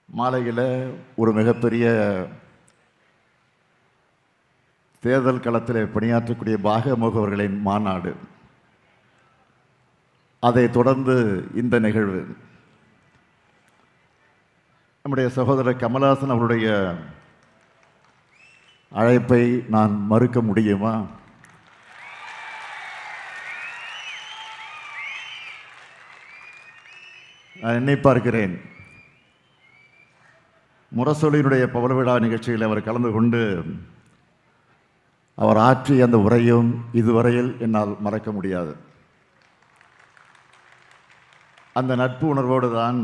மாலையில் ஒரு மிகப்பெரிய தேர்தல் களத்தில் பணியாற்றக்கூடிய பாகமுகவர்களின் மாநாடு. அதை தொடர்ந்து இந்த நிகழ்வு. நம்முடைய சகோதரர் கமலஹாசன் அவருடைய அழைப்பை நான் மறுக்க முடியுமா? நான் எண்ணி பார்க்கிறேன். முரசொலியினுடைய பவள விழா நிகழ்ச்சியில் அவர் கலந்து கொண்டு அவர் ஆற்றிய அந்த உரையும் இதுவரையில் என்னால் மறக்க முடியாது. அந்த நட்பு உணர்வோடு தான்,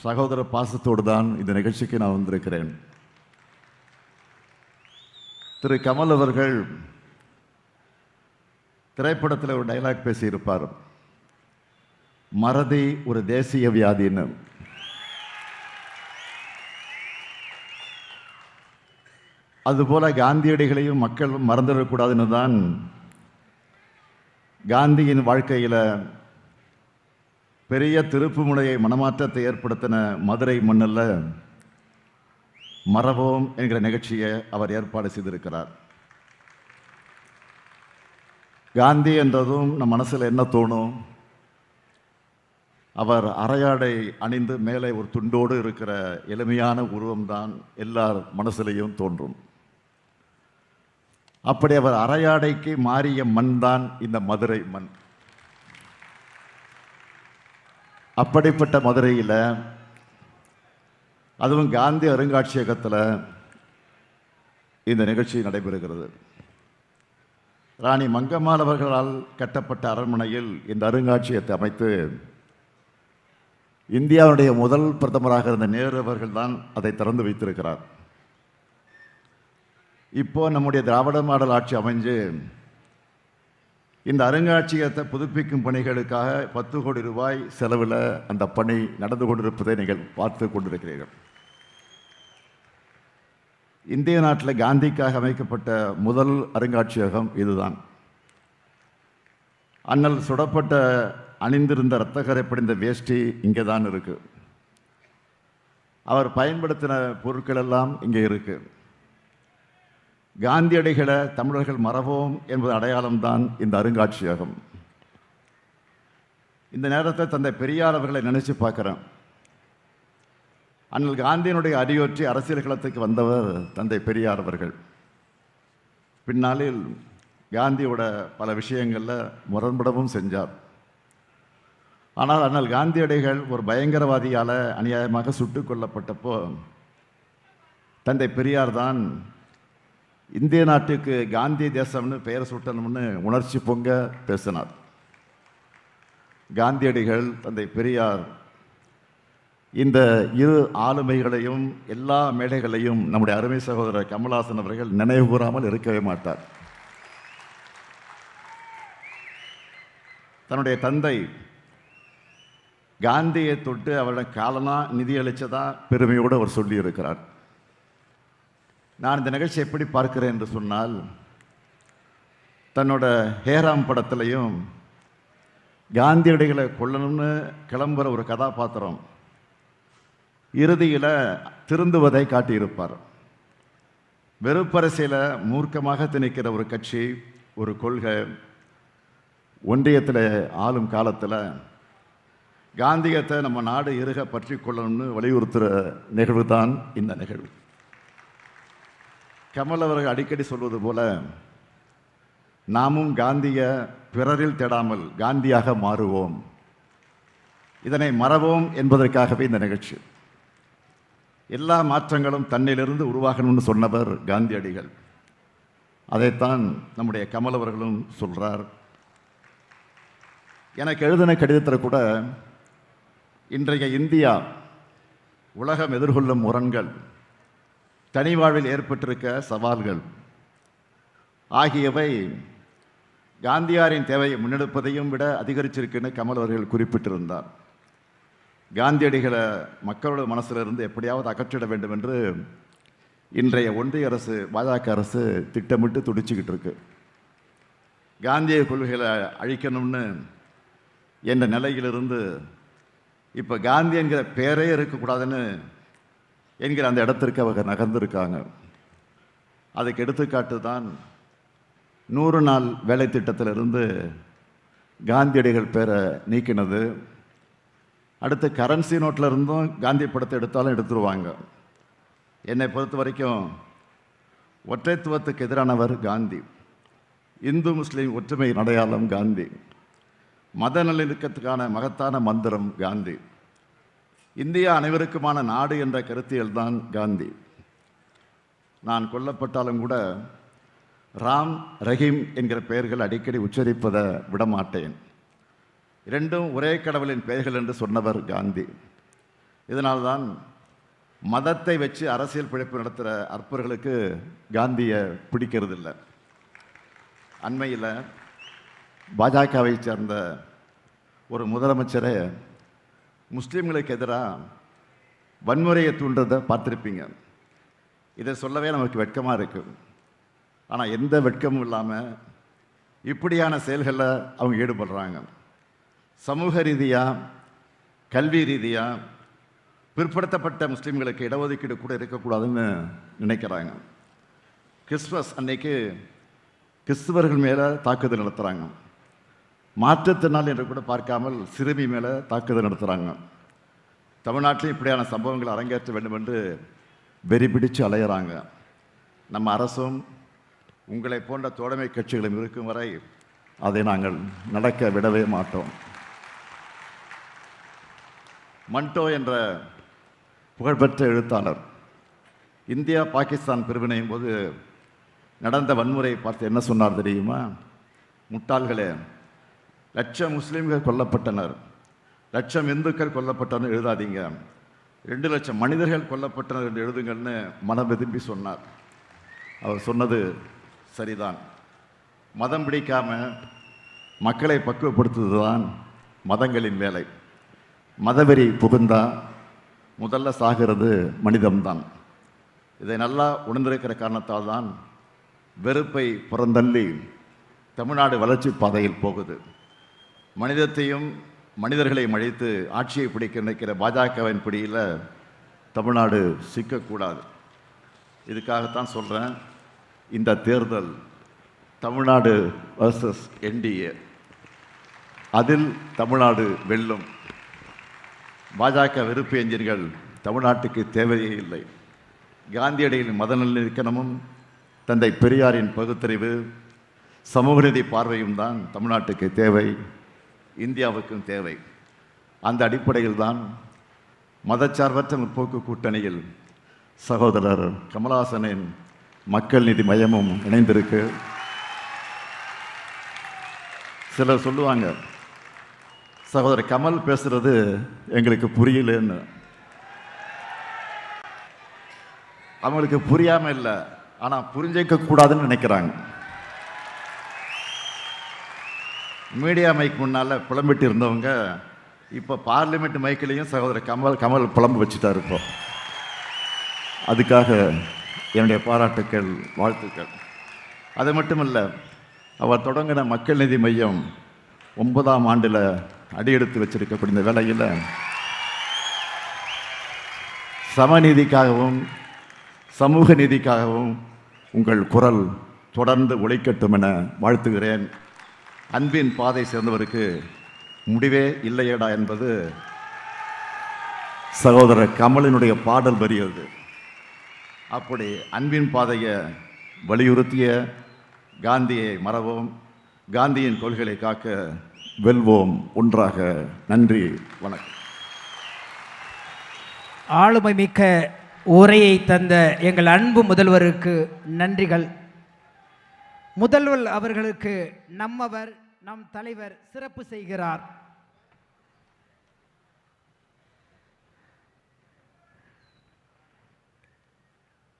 சகோதர பாசத்தோடு தான் இந்த நிகழ்ச்சிக்கு நான் வந்திருக்கிறேன். திரு கமல் அவர்கள் திரைப்படத்தில் ஒரு டைலாக் பேசியிருப்பார், மறதி ஒரு தேசிய வியாதின்னு. அதுபோல காந்தியடிகளையும் மக்கள் மறந்துடக்கூடாதுன்னு தான் காந்தியின் வாழ்க்கையில் பெரிய திருப்பு முனையை மனமாற்றத்தை ஏற்படுத்தின மதுரை மண்ணில் மறவோம் என்கிற நிகழ்ச்சியை அவர் ஏற்பாடு செய்திருக்கிறார். காந்தி என்றதும் நம் மனசில் என்ன தோணும்? அவர் அரையாடை அணிந்து மேலே ஒரு துண்டோடு இருக்கிற எளிமையான உருவம்தான் எல்லார் மனசிலையும் தோன்றும். அப்படி அவர் அரையாடைக்கு மாறிய மண் தான் இந்த மதுரை மண். அப்படிப்பட்ட மதுரையில், அதுவும் காந்தி அருங்காட்சியகத்தில் இந்த நிகழ்ச்சி நடைபெறுகிறது. ராணி மங்கம்மாள் அவர்களால் கட்டப்பட்ட அரண்மனையில் இந்த அருங்காட்சியகத்தை அமைத்து இந்தியாவுடைய முதல் பிரதமராக இருந்த நேரு அவர்கள் தான் அதை திறந்து வைத்திருக்கிறார். இப்போ நம்முடைய திராவிட மாடல் ஆட்சி அமைஞ்சு இந்த அருங்காட்சியகத்தை புதுப்பிக்கும் பணிகளுக்காக 10 கோடி ரூபாய் செலவில் அந்த பணி நடந்து கொண்டிருப்பதை நீங்கள் பார்த்து கொண்டிருக்கிறீர்கள். இந்திய நாட்டில் காந்திக்காக அமைக்கப்பட்ட முதல் அருங்காட்சியகம் இதுதான். அண்ணல் சுடப்பட்ட அணிந்திருந்த இரத்தக்கரை படிந்த வேஷ்டி இங்கே தான் இருக்கு. அவர் பயன்படுத்தின பொருட்கள் எல்லாம் இங்கே இருக்கு. காந்தியடிகளை தமிழர்கள் மறவோம் என்பது அடையாளம்தான் இந்த அருங்காட்சியகம். இந்த நேரத்தில் தந்தை பெரியார் அவர்களை நினைச்சு பார்க்கிறேன். அண்ணல் காந்தியினுடைய அடியொற்றி அரசியல் களத்துக்கு வந்தவர் தந்தை பெரியார் அவர்கள். பின்னாளில் காந்தியோட பல விஷயங்களில் முரண்படவும் செஞ்சார். ஆனால் அண்ணல் காந்தியடிகள் ஒரு பயங்கரவாதியால் அநியாயமாக சுட்டுக் கொல்லப்பட்டப்போ தந்தை பெரியார் தான் இந்திய நாட்டுக்கு காந்தி தேசம்னு பெயர் சூட்டணும்னு உணர்ச்சி பொங்க பேசினார். காந்தியடிகள், தந்தை பெரியார் இந்த இரு ஆளுமைகளையும் எல்லா மேடைகளையும் நம்முடைய அருமை சகோதரர் கமலஹாசன் அவர்கள் நினைவு கூறாமல் இருக்கவே மாட்டார். தன்னுடைய தந்தை காந்தியை தொட்டு அவருடைய காலனா நிதியளித்ததா பெருமையோடு அவர் சொல்லியிருக்கிறார். நான் இந்த நிகழ்ச்சி எப்படி பார்க்கிறேன் என்று சொன்னால், தன்னோட ஹேராம் படத்திலையும் காந்தியடிகளை கொல்லணும்னு கிளம்புற ஒரு கதாபாத்திரம் இறுதியில் திருந்துவதை காட்டியிருப்பார். வெறுப்பரசியலை மூர்க்கமாக திணிக்கிற ஒரு கட்சி, ஒரு கொள்கை ஒன்றியத்தில் ஆளும் காலத்தில் காந்தியத்தை நம்ம நாடு இறுக பற்றி கொள்ளணும்னு வலியுறுத்துகிற நிகழ்வு தான் இந்த நிகழ்வு. கமல் அவர்கள் அடிக்கடி சொல்வது போல, நாமும் காந்திய பிறரில் தேடாமல் காந்தியாக மாறுவோம், இதனை மறவோம் என்பதற்காகவே இந்த நிகழ்ச்சி. எல்லா மாற்றங்களும் தன்னிலிருந்து உருவாகணும்னு சொன்னவர் காந்தியடிகள். அதைத்தான் நம்முடைய கமல் அவர்களும் சொல்றார். எனக்கு எழுதின கடிதத்தில் கூட இன்றைய இந்தியா உலகம் எதிர்கொள்ளும் முரண்கள், தனி வாழ்வில் ஏற்பட்டிருக்க சவால்கள் ஆகியவை காந்தியாரின் தேவையை முன்னெடுப்பதையும் விட அதிகரிச்சிருக்குன்னு கமல் அவர்கள் குறிப்பிட்டிருந்தார். காந்தியடிகளை மக்களோட மனசிலிருந்து எப்படியாவது அகற்றிட வேண்டும் என்று இன்றைய ஒன்றிய அரசு, பாஜக அரசு திட்டமிட்டு துடிச்சுக்கிட்டு இருக்கு. காந்திய கொள்கைகளை அழிக்கணும்னு என்ற நிலையிலிருந்து இப்போ காந்தி என்கிற பேரே இருக்கக்கூடாதுன்னு என்கிற அந்த இடத்திற்கு அவங்க நகர்ந்திருக்காங்க. அதுக்கு எடுத்துக்காட்டு தான் 100 நாள் வேலை திட்டத்திலிருந்து காந்தியடிகள் பேரை நீக்கினது. அடுத்து கரன்சி நோட்டில் இருந்தும் காந்தி படத்தை எடுத்தாலும் எடுத்துருவாங்க. என்னை பொறுத்த வரைக்கும் ஒற்றைத்துவத்துக்கு எதிரானவர் காந்தி. இந்து முஸ்லீம் ஒற்றுமை அடையாளம் காந்தி. மத நல்லிணக்கத்துக்கான மகத்தான மந்திரம் காந்தி. இந்தியா அனைவருக்குமான நாடு என்ற கருத்தியல் தான் காந்தி. நான் கொல்லப்பட்டாலும் கூட ராம் ரஹீம் என்கிற பெயர்கள் அடிக்கடி உச்சரிப்பதை விடமாட்டேன். இரண்டும் ஒரே கடவுளின் பெயர்கள் என்று சொன்னவர் காந்தி. இதனால்தான் மதத்தை வச்சு அரசியல் பிழைப்பு நடத்துகிற அற்பர்களுக்கு காந்தியை பிடிக்கிறதில்லை. அண்மையில் பாஜகவை சேர்ந்த ஒரு முதலமைச்சரை முஸ்லீம்களுக்கு எதிராக வன்முறையை தூண்டுறதை பார்த்துருப்பீங்க. இதை சொல்லவே நமக்கு வெட்கமாக இருக்குது. ஆனால் எந்த வெட்கமும் இல்லாமல் இப்படியான செயல்களில் அவங்க ஈடுபடுறாங்க. சமூக ரீதியாக, கல்வி ரீதியாக பிற்படுத்தப்பட்ட முஸ்லீம்களுக்கு இடஒதுக்கீடு கூட இருக்கக்கூடாதுன்னு நினைக்கிறாங்க. கிறிஸ்மஸ் அன்னைக்கு கிறிஸ்துவர்கள் மேலே தாக்குதல் நடத்துகிறாங்க. மாற்றுத்திறனாளி என்று கூட பார்க்காமல் சிறுமி மேலே தாக்குதல் நடத்துகிறாங்க. தமிழ்நாட்டிலும் இப்படியான சம்பவங்கள் அரங்கேற்ற வேண்டும் என்று வெறி பிடிச்சு அலையிறாங்க. நம்ம அரசும் உங்களை போன்ற தோழமை கட்சிகளும் இருக்கும் வரை அதை நாங்கள் நடக்க விடவே மாட்டோம். மண்டோ என்ற புகழ்பெற்ற எழுத்தாளர் இந்தியா பாகிஸ்தான் பிரிவினையும் போது நடந்த வன்முறையை பார்த்து என்ன சொன்னார் தெரியுமா? முட்டாள்களே, லட்சம் முஸ்லீம்கள் கொல்லப்பட்டனர், லட்சம் இந்துக்கள் கொல்லப்பட்டனர் எழுதாதீங்க, 2 லட்சம் மனிதர்கள் கொல்லப்பட்டனர் என்று எழுதுங்கள்னு மனம் விரும்பி சொன்னார். அவர் சொன்னது சரிதான். மதம் பிடிக்காம மக்களை பக்குவப்படுத்துவது தான் மதங்களின் வேலை. மதவெறி புகுந்தா முதல்ல சாகிறது மனிதம்தான். இதை நல்லா உணர்ந்திருக்கிற காரணத்தால் தான் வெறுப்பை புறந்தள்ளி தமிழ்நாடு வளர்ச்சி பாதையில் போகுது. மனிதத்தையும் மனிதர்களையும் அழித்து ஆட்சியை பிடிக்க நினைக்கிற பாஜகவின் பிடியில் தமிழ்நாடு சிக்கக்கூடாது. இதுக்காகத்தான் சொல்கிறேன், இந்த தேர்தல் தமிழ்நாடு வர்சஸ் என்டிஏ, அதில் தமிழ்நாடு வெல்லும். பாஜக வெறுப்பு என்ஜின்கள் தமிழ்நாட்டுக்கு தேவையே இல்லை. காந்தியடிகளின் மத நல்லிணக்கமும் தந்தை பெரியாரின் பகுத்தறிவு, சமூக நீதி பார்வையும் தான் தமிழ்நாட்டுக்கு தேவை, இந்தியாவுக்கும் தேவை. அந்த அடிப்படையில் தான் மதச்சார்பற்ற முற்போக்கு கூட்டணியில் சகோதரர் கமலஹாசனின் மக்கள் நீதி மையமும் இணைந்திருக்கு. சிலர் சொல்லுவாங்க, சகோதரர் கமல் பேசுறது எங்களுக்கு புரியலன்னு. அவங்களுக்கு புரியாம இல்லை, ஆனால் புரிஞ்சிக்க கூடாதுன்னு நினைக்கிறாங்க. மீடியா மைக் முன்னால் புலம்பிட்டு இருந்தவங்க இப்போ பார்லிமெண்ட் மைக்கிலையும் சகோதரர் கமல் புலம்பு வச்சுட்டார். இப்போ அதுக்காக என்னுடைய பாராட்டுக்கள், வாழ்த்துக்கள். அது மட்டுமல்ல, அவர் தொடங்கின மக்கள் நீதி மையம் 9ஆம் ஆண்டில் அடியெடுத்து வச்சிருக்கக்கூடிய இந்த வேளையில் சமநீதிக்காகவும் சமூக நீதிக்காகவும் உங்கள் குரல் தொடர்ந்து ஒலிக்கட்டும் என வாழ்த்துகிறேன். அன்பின் பாதை சேர்ந்தவருக்கு முடிவே இல்லையடா என்பது சகோதரர் கமலினுடைய பாடல் வரியது. அப்படி அன்பின் பாதையை வலியுறுத்திய காந்தியை மறவோம், காந்தியின் கொள்கைகளை காக்க வெல்வோம் ஒன்றாக. நன்றி, வணக்கம். ஆளுமை மிக்க உரையை தந்த எங்கள் அன்பு முதல்வருக்கு நன்றிகள். முதல்வர் அவர்களுக்கு நம்மவர் நம் தலைவர் சிறப்பு செய்கிறார்.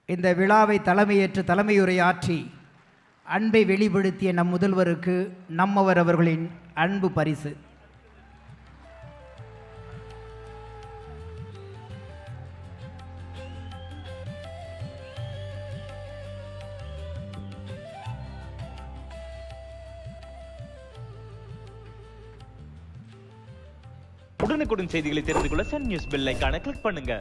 இந்த விழாவை தலைமையேற்று தலைமையுரையாற்றி அன்பை வெளிப்படுத்திய நம் முதல்வருக்கு நம்மவர் அவர்களின் அன்பு பரிசு. உடனுக்குடன் செய்திகளை தெரிந்து கொள்ள சன் நியூஸ் பெல் ஐகானை கிளிக் பண்ணுங்க.